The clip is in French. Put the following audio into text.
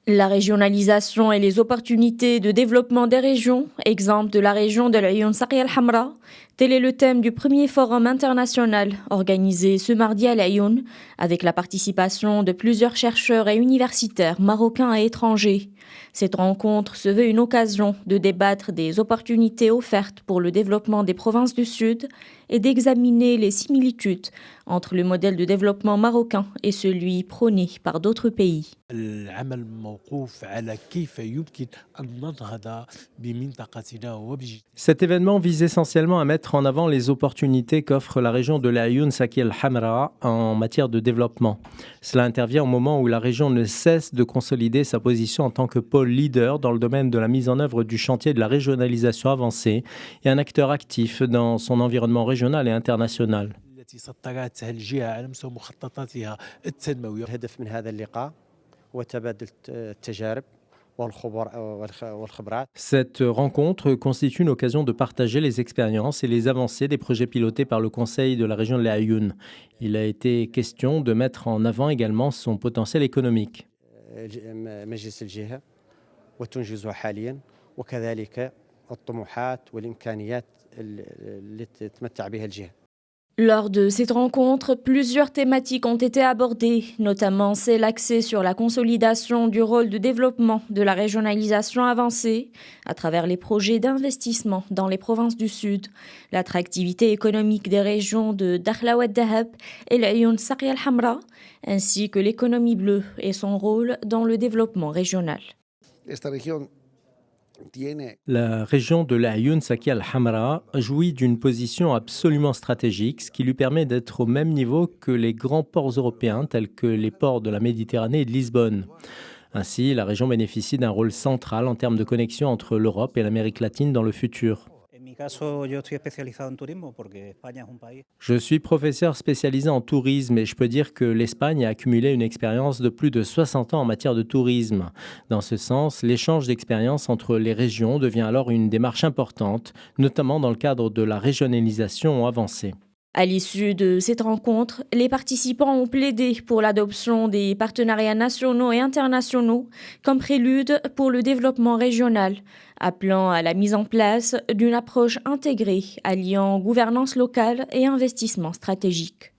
La régionalisation et les opportunités de développement des régions, exemple de la région de l'Ayoun Saqiya al-Hamra, tel est le thème du premier forum international organisé ce mardi à l'Ayoun, avec la participation de plusieurs chercheurs et universitaires marocains et étrangers. Cette rencontre se veut une occasion de débattre des opportunités offertes pour le développement des provinces du Sud et d'examiner les similitudes entre le modèle de développement marocain et celui prôné par d'autres pays. العمل موقوف على كيف يمكن أن ننهض بمنطقتنا Cet événement vise essentiellement à mettre en avant les opportunités qu'offre la région de l'Ayoun Saqiya al-Hamra en matière de développement. Cela intervient au moment où la région ne cesse de consolider sa position en tant que pôle leader dans le domaine de la mise en œuvre du chantier de la régionalisation avancée et un acteur actif dans son environnement régional et international. التي سطرتها الجهة على مستوى مخططاتها التنموية. الهدف من هذا اللقاء هو تبادل التجارب والخبرات. Cette rencontre constitue une occasion de partager les expériences et les avancées des projets pilotés par le Conseil de la région de l'Ayoun. Il a été question de mettre en avant également son potentiel économique. مجلس الجهة وتنجزها حاليا وكذلك الطموحات والإمكانيات التي تتمتع بها الجهة. Lors de cette rencontre, plusieurs thématiques ont été abordées, notamment celle axée sur la consolidation du rôle de développement de la régionalisation avancée à travers les projets d'investissement dans les provinces du Sud, l'attractivité économique des régions de Dakhla Oued Dahab et l'Ayoun Saqiya al-Hamra, ainsi que l'économie bleue et son rôle dans le développement régional. La région de l'Ayoun Saqiya al-Hamra jouit d'une position absolument stratégique, ce qui lui permet d'être au même niveau que les grands ports européens tels que les ports de la Méditerranée et de Lisbonne. Ainsi, la région bénéficie d'un rôle central en termes de connexion entre l'Europe et l'Amérique latine dans le futur. Je suis professeur spécialisé en tourisme et je peux dire que l'Espagne a accumulé une expérience de plus de 60 ans en matière de tourisme. Dans ce sens, l'échange d'expériences entre les régions devient alors une démarche importante, notamment dans le cadre de la régionalisation avancée. À l'issue de cette rencontre, les participants ont plaidé pour l'adoption des partenariats nationaux et internationaux comme prélude pour le développement régional, appelant à la mise en place d'une approche intégrée alliant gouvernance locale et investissement stratégique.